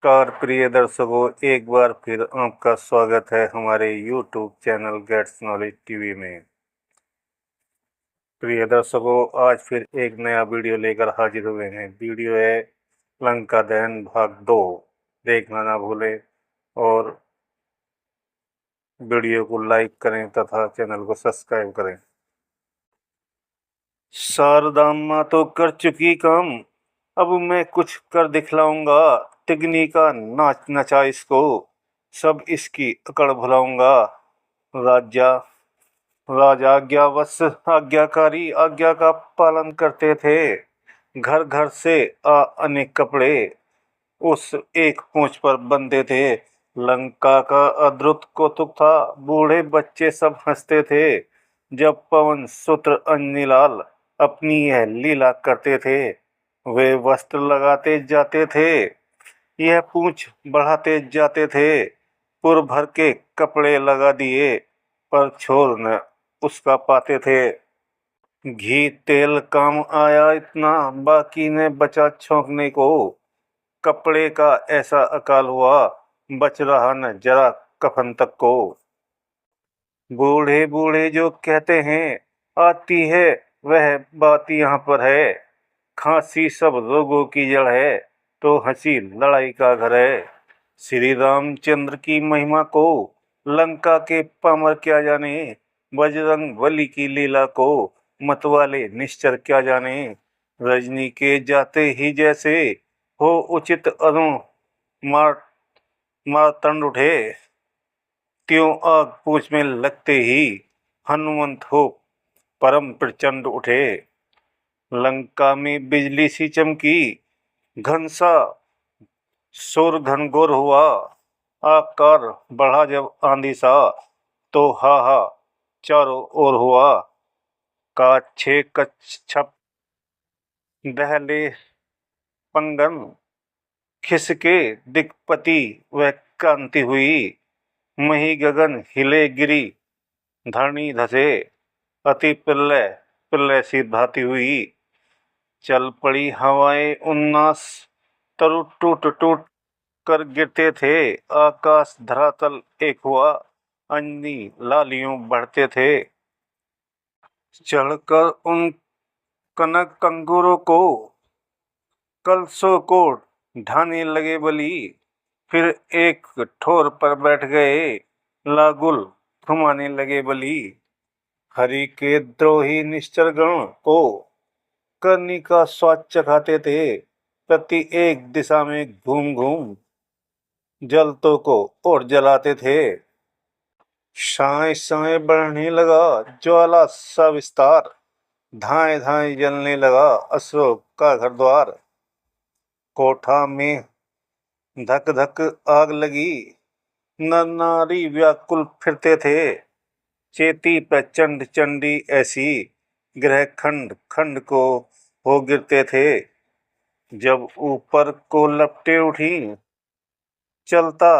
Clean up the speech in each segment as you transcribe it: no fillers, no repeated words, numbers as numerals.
नमस्कार प्रिय दर्शकों, एक बार फिर आपका स्वागत है हमारे YouTube channel Gates Knowledge TV में। प्रिय दर्शकों, आज फिर एक नया वीडियो लेकर हाजिर हुए हैं। वीडियो है लंका दहन भाग 2। देखना ना भूलें और वीडियो को लाइक करें तथा चैनल को सब्सक्राइब करें। शारदाम्मा तो कर चुकी काम, अब मैं कुछ कर दिखलाऊंगा। तिगनी का नाच नचा इसको, सब इसकी अकड़ भुलाऊंगा। राजा राजाज्ञावश आज्ञाकारी आज्ञा का पालन करते थे। घर घर से अनेक कपड़े उस एक पूंछ पर बंधे थे। लंका का अद्भुत कौतुक था, बूढ़े बच्चे सब हंसते थे जब पवन सुत्र अंजनीलाल अपनी यह लीला करते थे। वे वस्त्र लगाते जाते थे, यह पूंछ बढ़ाते जाते थे। पुर भर के कपड़े लगा दिए, पर छोर न उसका पाते थे। घी तेल काम आया इतना, बाकी ने बचा छोंकने को। कपड़े का ऐसा अकाल हुआ, बच रहा न जरा कफन तक को। बूढ़े बूढ़े जो कहते हैं आती है, वह बात यहाँ पर है। खांसी सब रोगों की जड़ है, तो हंसी लड़ाई का घर है। श्री रामचंद्र की महिमा को लंका के पामर क्या जाने। बजरंग बली की लीला को मतवाले निश्चर क्या जाने। रजनी के जाते ही जैसे हो उचित अरुण मार मारतंड उठे। त्यों आग पूछ में लगते ही हनुमंत हो परम प्रचंड उठे। लंका में बिजली सी चमकी, घनसा शोर घनघोर हुआ। आकार बढ़ा जब आंधी सा, तो हा चारों ओर हुआ। काछे कच्छप दहले पंगन, खिसके दिक्पति वह क्रांति हुई। मही गगन हिले गिरी, धरणी धसे अति प्रलय प्रलय सी भांति हुई। चल पड़ी हवाएं उन्नास, तरु टूट टूट कर गिरते थे। आकाश धरातल एक हुआ, अंजनी लालियों बढ़ते थे। चढ़कर उन कनक अंगूरों को, कलशों को ढाने लगे बलि। फिर एक ठोर पर बैठ गए, लागुल थमाने लगे बलि। हरि के द्रोही निश्चर गण को करनी का स्वाद चखाते थे। प्रति एक दिशा में घूम घूम जलतों को और जलाते थे। साए साए बढ़ने लगा ज्वाला सा विस्तार, धाए धाए जलने लगा अशोक का घर द्वार। कोठा में धक धक आग लगी, नर नारी व्याकुल फिरते थे। चेती प्रचंड चंडी ऐसी, ग्रह खंड खंड को हो गिरते थे। जब ऊपर को लपटे उठी, चलता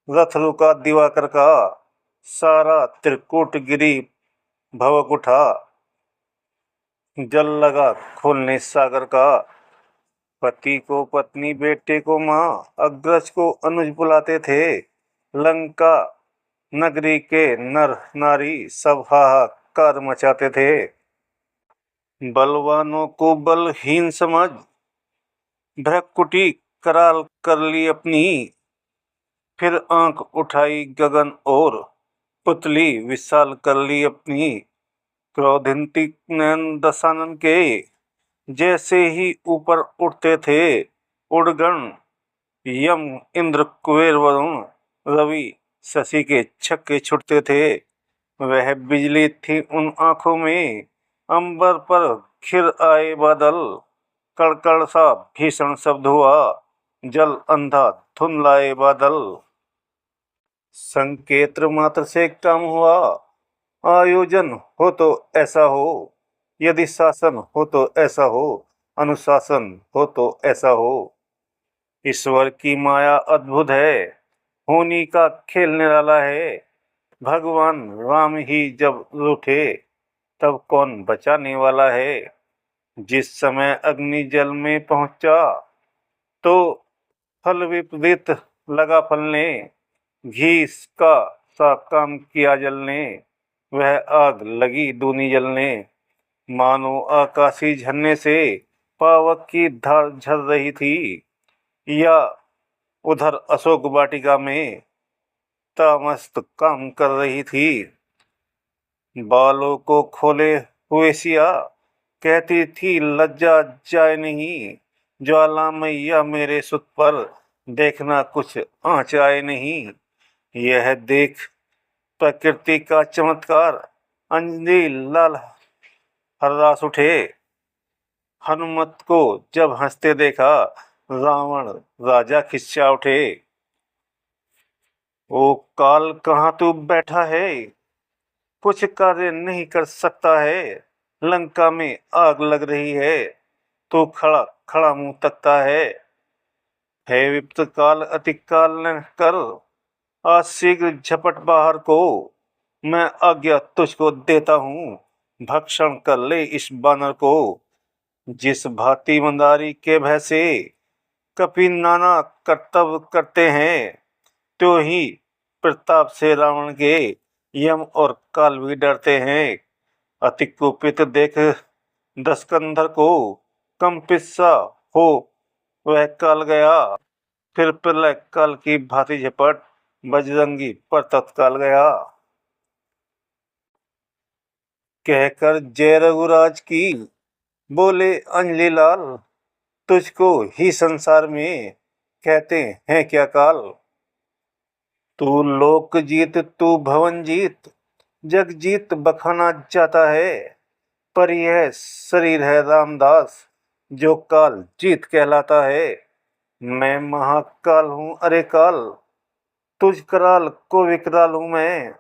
रथ रुका दिवाकर का। सारा त्रिकूट गिरी भवक उठा, जल लगा खोलने सागर का। पति को पत्नी, बेटे को माँ, अग्रज को अनुज बुलाते थे। लंका नगरी के नर नारी सब हाहाकार मचाते थे। बलवानों को बलहीन समझ, भ्रकुटी कराल कर ली अपनी। फिर आंख उठाई गगन और, पुतली विशाल कर ली अपनी। क्रोधिंती नयन दशानन के, जैसे ही ऊपर उठते थे उड़गण। यम इंद्र कुबेर वरुण रवि शशि के छक्के छुटते थे। वह बिजली थी उन आंखों में, अंबर पर घिर आए बादल। कड़कड़ सा भीषण शब्द हुआ, जल अंधा धुंधलाए बादल। संकेत मात्र से काम हुआ, आयोजन हो तो ऐसा हो। यदि शासन हो तो ऐसा हो, अनुशासन हो तो ऐसा हो। ईश्वर की माया अद्भुत है, होनी का खेल निराला है। भगवान राम ही जब रूठे, तब कौन बचाने वाला है। जिस समय अग्नि जल में पहुंचा, तो फल विपरीत लगा फलने, घी का सा काम किया जलने, वह आग लगी दूनी जलने। मानो आकाशी झरने से पावक की धार झर रही थी, या उधर अशोक वाटिका में तामस्त काम कर रही थी। बालों को खोले हुए सिया कहती थी लज्जा जाए नहीं, ज्वाला मैया मेरे सुत पर देखना कुछ आँच आए नहीं। यह देख प्रकृति का चमत्कार अंजलि लाल हर्रास उठे। हनुमत को जब हंसते देखा रावण राजा खिस्सा उठे। ओ काल कहाँ तू बैठा है, कुछ कार्य नहीं कर सकता है। लंका में आग लग रही है, तो खड़ा खड़ा मुंह तकता है। हे विप्त काल अति काल न कर, आज शीघ्र झपट बाहर को। मैं आज्ञा तुझको देता हूँ, भक्षण कर ले इस बानर को। जिस भांति मंदारी के भय से कपि नाना कर्तव्य करते हैं, तो ही प्रताप से रावण के यम और काल भी डरते हैं। अति कुपित देख दशकंधर को कंपित सा हो वह काल गया। फिर प्रलय काल की भांति झपट बजरंगी पर तत्काल गया। कहकर जय रघुराज की बोले अंजलि लाल, तुझको ही संसार में कहते हैं क्या काल। तू लोक जीत तू भवन जीत, जग जीत बखाना जाता है। पर यह शरीर है रामदास, जो काल जीत कहलाता है। मैं महाकाल हूँ अरे काल, तुझ कराल को विकराल हूँ मैं।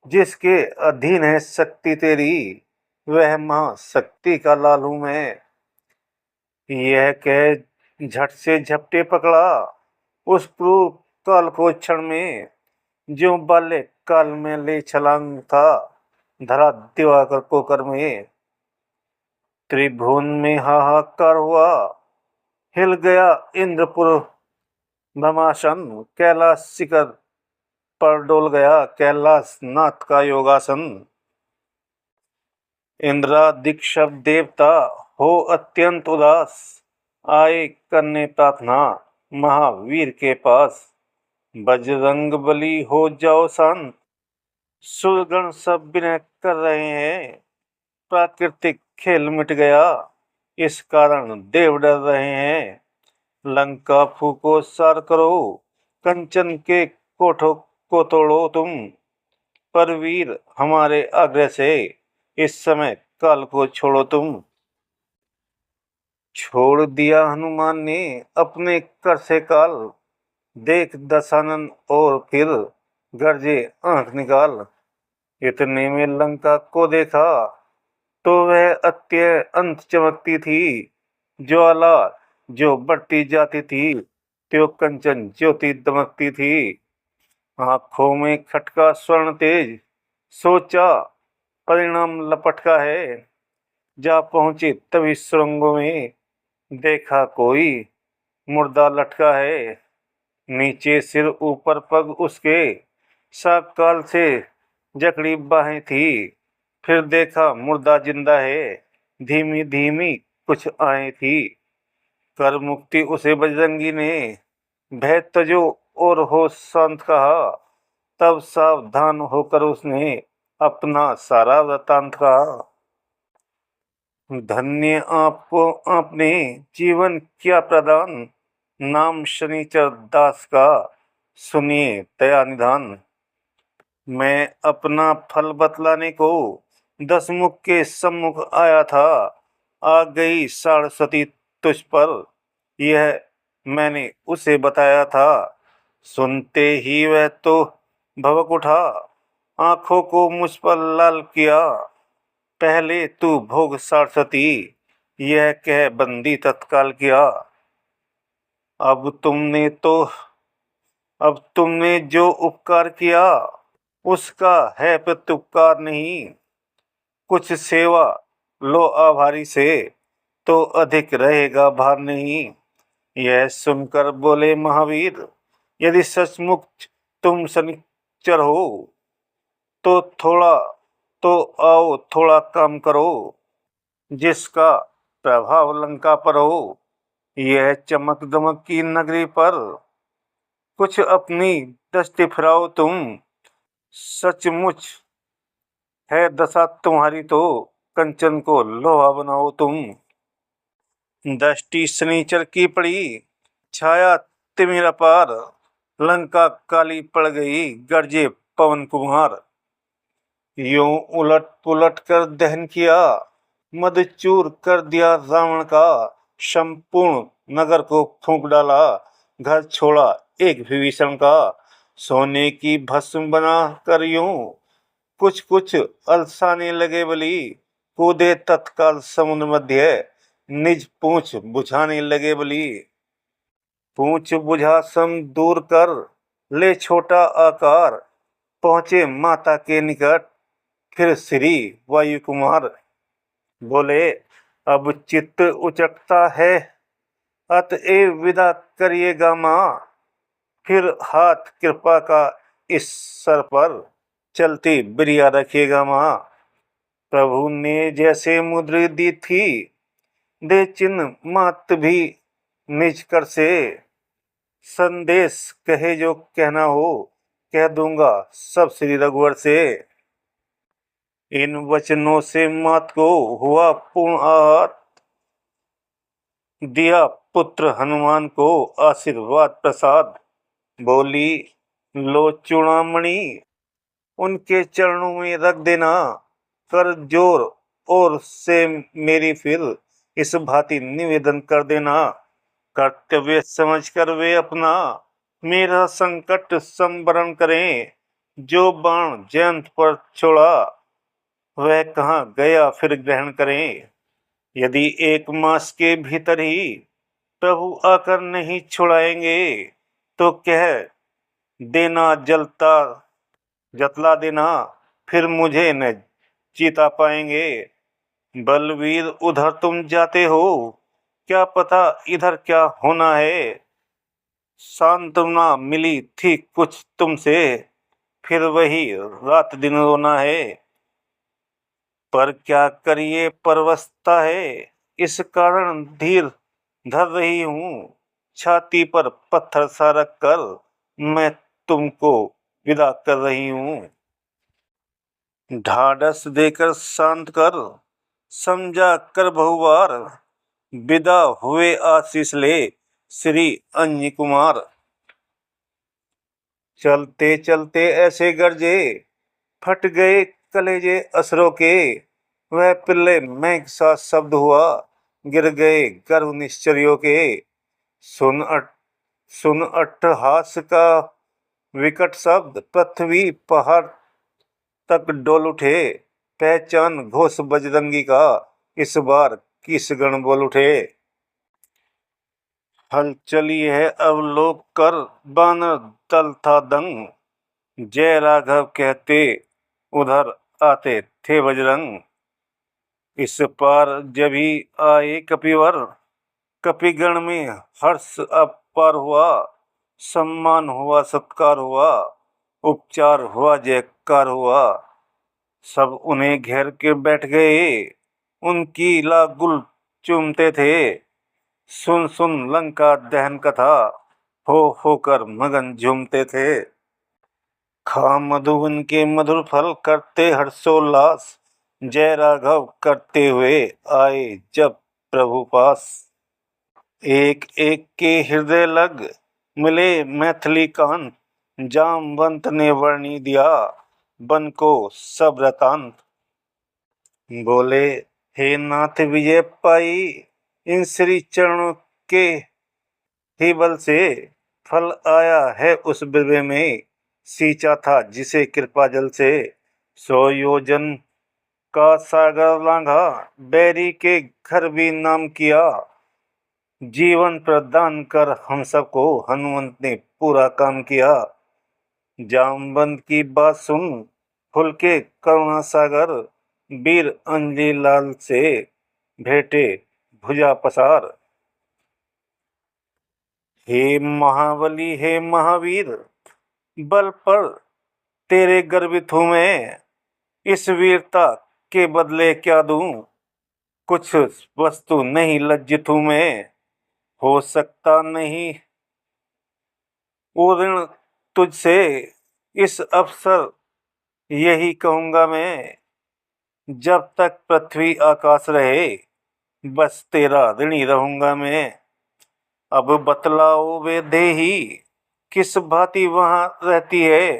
जिसके अधीन है शक्ति तेरी, वह महाशक्ति का लाल हूँ मैं। यह कह झट से झपटे पकड़ा उस क्रूर काल को क्षण में। जो बाल्य काल में ले छलांग था, धरा दिवाकर को कर में। त्रिभुवन में हाहाकार हुआ, हिल गया इंद्रपुर भमासन। कैलाश शिखर पर डोल गया कैलाश नाथ का योगासन। इंद्रादिक सब देवता हो अत्यंत उदास, आए करने प्रार्थना महावीर के पास। बजरंग बली हो जाओ शांत, सुरगण सब विनय कर रहे हैं। प्राकृतिक खेल मिट गया, इस कारण देव डर रहे हैं। लंका फूको सार करो, कंचन के कोठों को तोड़ो तुम। पर वीर हमारे आग्रह से इस समय काल को छोड़ो तुम। छोड़ दिया हनुमान ने अपने कर से काल, देख दशानन और फिर गरजे आंख निकाल। इतने में लंका को देखा, तो वह अत्यंत चमकती थी। ज्वाला जो बढ़ती जाती थी, त्यो कंचन ज्योति दमकती थी। आंखों में खटका स्वर्ण तेज, सोचा परिणाम लपट का है। जा पहुंचे तभी सुरंगों में, देखा कोई मुर्दा लटका है। नीचे सिर ऊपर पग उसके, साकाल से जकड़ी बाहें थी। फिर देखा मुर्दा जिंदा है, धीमी धीमी कुछ आए थी। कर मुक्ति उसे बजरंगी ने, भय तजो और हो शांत कहा। तब सावधान होकर उसने अपना सारा वृतांत कहा। धन्य आपको आपने जीवन किया प्रदान, नाम शनिचर दास का सुनिए दया निधान। मैं अपना फल बतलाने को दसमुख के सम्मुख आया था। आ गई सरस्वती तुझ पर, यह मैंने उसे बताया था। सुनते ही वह तो भवक उठा, आंखों को मुझ पर लाल किया। पहले तू भोग सरस्वती, यह कह बंदी तत्काल किया। अब तुमने जो उपकार किया, उसका है प्रत्युपकार नहीं। कुछ सेवा लो आभारी से, तो अधिक रहेगा भार नहीं। यह सुनकर बोले महावीर, यदि सचमुच तुम शनिचर हो तो आओ थोड़ा काम करो, जिसका प्रभाव लंका पर हो। यह चमक दमक की नगरी पर कुछ अपनी दृष्टि फिराओ तुम। सचमुच है दशा तुम्हारी तो कंचन को लोहा बनाओ तुम। दृष्टि शनिचर की पड़ी, छाया तिमिर अपार, लंका काली पड़ गई, गरजे पवन कुमार। यूं उलट पुलट कर दहन किया, मदचूर कर दिया रावण का, संपूर्ण नगर को फूंक डाला, घर छोड़ा एक विभीषण का। सोने की भस्म बना कर यूं कुछ कुछ अलसाने लगे बली, कूदे तत्काल समुद्र मध्य, निज पूंछ बुझाने लगे बली। पूंछ बुझा सम दूर कर ले छोटा आकार, पहुंचे माता के निकट फिर श्री वायु कुमार। बोले अब चित्त उचकता है, अतएव विदा करिएगा माँ, फिर हाथ कृपा का इस सर पर चलती बिरिया रखिएगा माँ। प्रभु ने जैसे मुद्रा दी थी, दे चिन्ह मात भी निज कर से, संदेश कहे जो कहना हो, कह दूंगा सब श्री रघुवर से। इन वचनों से मात को हुआ पूर्ण आहत, दिया पुत्र हनुमान को आशीर्वाद प्रसाद। बोली लो चूड़ामणि उनके चरणों में रख देना, कर जोर और से मेरी फिर इस भांति निवेदन कर देना। कर्तव्य समझकर वे अपना मेरा संकट संवरण करें, जो बाण जयंत पर छोड़ा वह कहाँ गया फिर ग्रहण करें। यदि 1 मास के भीतर ही प्रभु आकर नहीं छुड़ाएंगे, तो कह देना जतला देना, फिर मुझे न जीता पाएंगे। बलवीर उधर तुम जाते हो, क्या पता इधर क्या होना है। सांत्वना मिली थी कुछ तुमसे, फिर वही रात दिन रोना है। पर क्या करिए परवशता है, इस कारण धीर धर रही हूँ। छाती पर पत्थर सा रख कर मैं तुमको विदा कर रही हूँ। ढाढ़स देकर शांत कर समझा कर बहुबार, विदा हुए आशीष ले श्री अंजनी कुमार। चलते चलते ऐसे गरजे, फट गए कलेजे असुरों के, वह पिल्ले मेघ सा शब्द हुआ, गिर गए गर्भ निश्चरियों के। सुन अट्टहास का विकट शब्द, पृथ्वी पहाड़ तक डोल उठे। पहचान घोष बजरंगी का, इस बार किस गण बोल उठे। हल चली है अब लोक कर, बानर दल था दंग, जय राघव कहते उधर आते थे बजरंग। इस पार जब ही आए कपिवर, कपिगण में हर्ष अपार हुआ, सम्मान हुआ सत्कार हुआ, उपचार हुआ जयकार हुआ। सब उन्हें घेर के बैठ गए, उनकी लागुल चूमते थे। सुन सुन लंका दहन कथा, होकर मगन झूमते थे। खा मधुबन के मधुर फल करते हर्षोल्लास, जय राघव करते हुए आए जब प्रभु पास। एक एक के हृदय लग मिले मैथिली कांत, जामवंत ने वर्णी दिया बन को सब वृतांत। बोले हे नाथ विजय पाई, इन श्री चरणों के ही बल से, फल आया है उस विजय में, सींचा था जिसे कृपा जल से। 100 योजन का सागर लांघा, बैरी के घर भी नाम किया, जीवन प्रदान कर हम सबको हनुमंत ने पूरा काम किया। जामवंत की बात सुन खुल के करुणा सागर, वीर अंजलि लाल से भेंटे भुजा पसार। हे महाबली हे महावीर, बल पर तेरे गर्वित हूँ मैं, इस वीरता के बदले क्या दूं, कुछ वस्तु नहीं लज्जित हूँ मैं, हो सकता नहीं वो ऋण तुझसे, इस अवसर यही कहूँगा मैं, जब तक पृथ्वी आकाश रहे बस तेरा ऋणी रहूँगा मैं। अब बतलाओ वे देही, किस भांति वहाँ रहती है,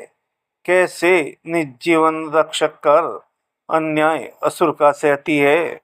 कैसे निज जीवन रक्षक कर अन्याय असुर का सहती है।